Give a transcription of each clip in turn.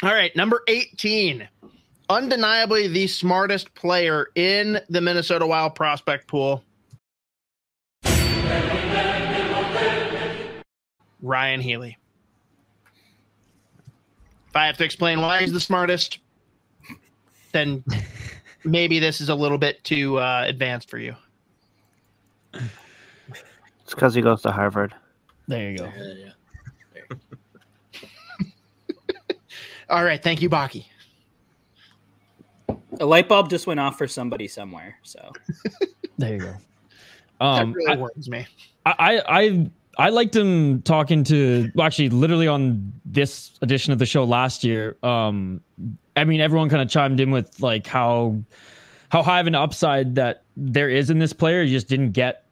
All right, number 18. Undeniably the smartest player in the Minnesota Wild prospect pool. Ryan Healy. If I have to explain why he's the smartest, then maybe this is a little bit too advanced for you. It's because he goes to Harvard. There you go. Yeah. All right, thank you, Baki. A light bulb just went off for somebody somewhere. So There you go. That really worries me. I liked him talking to, well, actually, literally on this edition of the show last year. I mean, everyone kind of chimed in with like how high of an upside that there is in this player. He just didn't get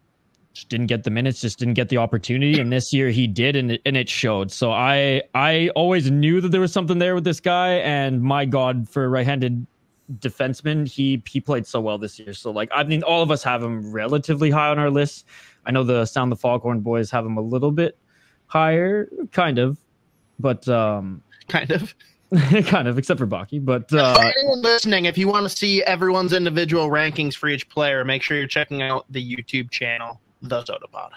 the minutes, just didn't get the opportunity. And this year he did, and it showed. So I always knew that there was something there with this guy. And my God, for a right-handed defenseman, he played so well this year. So like, I mean, all of us have him relatively high on our list. I know the Sound the Foghorn boys have him a little bit higher, kind of, but kind of, except for Baki. But anyone listening, if you want to see everyone's individual rankings for each player, make sure you're checking out the YouTube channel, The Soda Pod.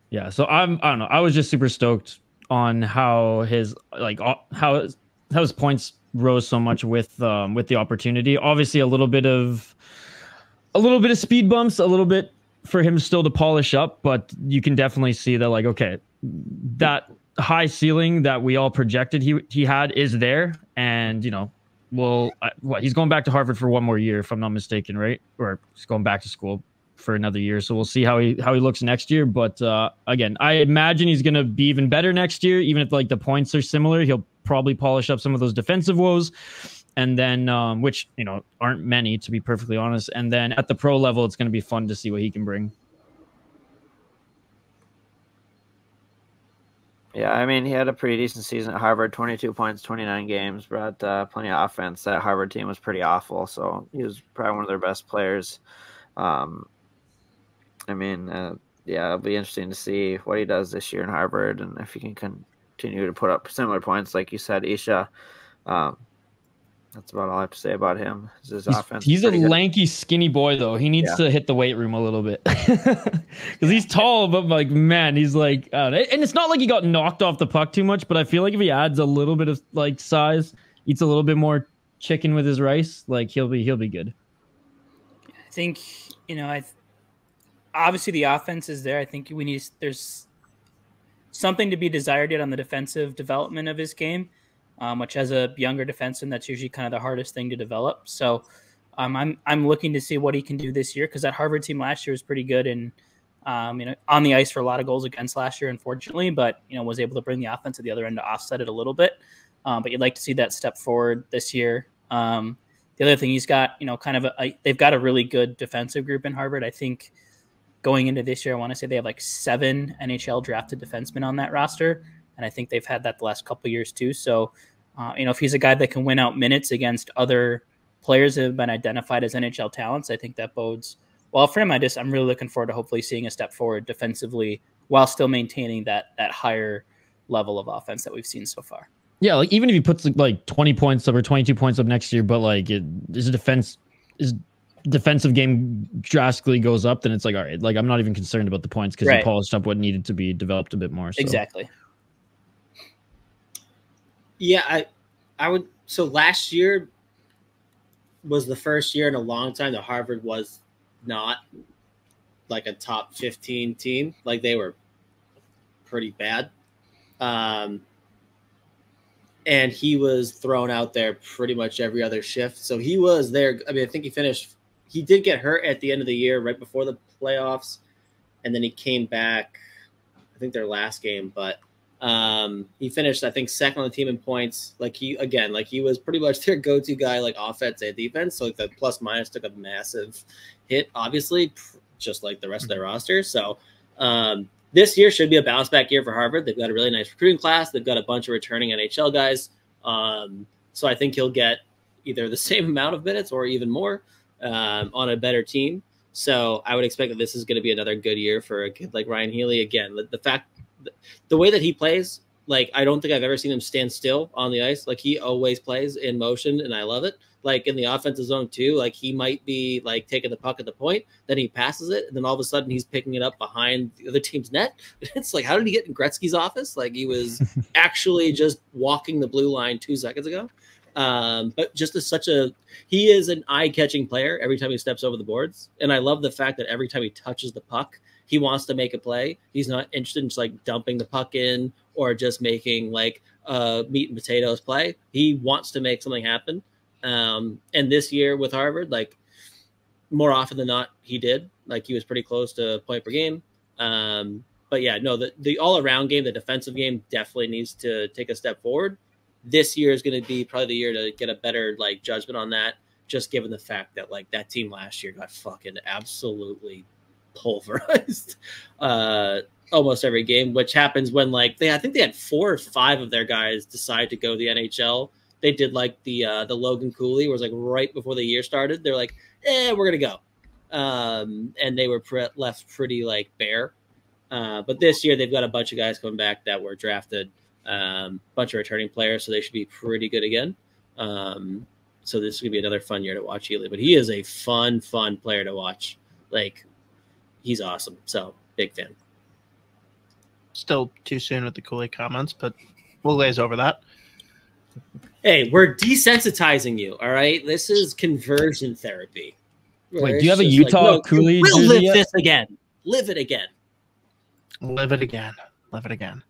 Yeah, so I don't know. I was just super stoked on how his points rose so much with the opportunity. Obviously, a little bit of speed bumps, a little bit for him still to polish up, but you can definitely see that, like, okay, that high ceiling that we all projected he had is there. And, you know, well, he's going back to Harvard for one more year, if I'm not mistaken, right? Or he's going back to school for another year. So we'll see how he looks next year. But again, I imagine he's going to be even better next year. Even if like the points are similar, he'll probably polish up some of those defensive woes. And then, which, you know, aren't many, to be perfectly honest. And then at the pro level, it's going to be fun to see what he can bring. Yeah, I mean, he had a pretty decent season at Harvard, 22 points, 29 games, brought plenty of offense. That Harvard team was pretty awful, so he was probably one of their best players. I mean, yeah, it'll be interesting to see what he does this year in Harvard, and if he can continue to put up similar points, like you said, Isha. That's about all I have to say about him. His offense. He's a lanky, skinny boy, though. He needs to hit the weight room a little bit because he's tall, but like, man, he's like, and it's not like he got knocked off the puck too much. But I feel like if he adds a little bit of like size, eats a little bit more chicken with his rice, like he'll be good. I think, you know, obviously the offense is there. I think there's something to be desired yet on the defensive development of his game. Which as a younger defenseman, that's usually kind of the hardest thing to develop. So I'm looking to see what he can do this year, because that Harvard team last year was pretty good and you know, on the ice for a lot of goals against last year, unfortunately, but you know, was able to bring the offense at the other end to offset it a little bit. But you'd like to see that step forward this year. The other thing, he's got, you know, kind of they've got a really good defensive group in Harvard. I think going into this year, I want to say they have like 7 NHL drafted defensemen on that roster. And I think they've had that the last couple of years too. So, you know, if he's a guy that can win out minutes against other players that have been identified as NHL talents, I think that bodes well for him. I'm really looking forward to hopefully seeing a step forward defensively while still maintaining that higher level of offense that we've seen so far. Yeah, like even if he puts like 20 points up or 22 points up next year, but like his defensive game drastically goes up, then it's like, all right, like I'm not even concerned about the points because he polished up what needed to be developed a bit more. So. Exactly. Yeah, I would. So last year was the first year in a long time that Harvard was not like a top 15 team. Like they were pretty bad. And he was thrown out there pretty much every other shift. So he was there. I mean, I think he did get hurt at the end of the year right before the playoffs. And then he came back, I think their last game, but he finished, I think, second on the team in points. Like he was pretty much their go-to guy, like offense and defense. So like the plus minus took a massive hit, obviously, just like the rest of their roster. So this year should be a bounce back year for Harvard. They've got a really nice recruiting class. They've got a bunch of returning NHL guys. So I think he'll get either the same amount of minutes or even more on a better team. So I would expect that this is going to be another good year for a kid like Ryan Healy. Again, the way that he plays, Like, I don't think I've ever seen him stand still on the ice. Like, he always plays in motion, and I love it. Like, in the offensive zone, too, like, he might be, like, taking the puck at the point, then he passes it, and then all of a sudden he's picking it up behind the other team's net. It's like, how did he get in Gretzky's office? Like, he was actually just walking the blue line 2 seconds ago. But just he is an eye-catching player every time he steps over the boards. And I love the fact that every time he touches the puck, he wants to make a play. He's not interested in just like dumping the puck in or just making like meat and potatoes play. He wants to make something happen. And this year with Harvard, like more often than not, he did. Like he was pretty close to point per game. But yeah, no, the all-around game, the defensive game definitely needs to take a step forward. This year is going to be probably the year to get a better like judgment on that, just given the fact that like that team last year got fucking absolutely pulverized almost every game, which happens when like I think they had 4 or 5 of their guys decide to go to the NHL. They did like the Logan Cooley was like right before the year started. They're like, we're gonna go, and they were left pretty like bare. But this year they've got a bunch of guys coming back that were drafted, bunch of returning players, so they should be pretty good again. So this is gonna be another fun year to watch Healy. But he is a fun player to watch. Like, he's awesome. So big fan. Still too soon with the Cooley comments, but we'll glaze over that. Hey, we're desensitizing you. All right, this is conversion therapy. Wait, do you have a Utah Cooley? We'll live this again. Live it again. Live it again. Live it again.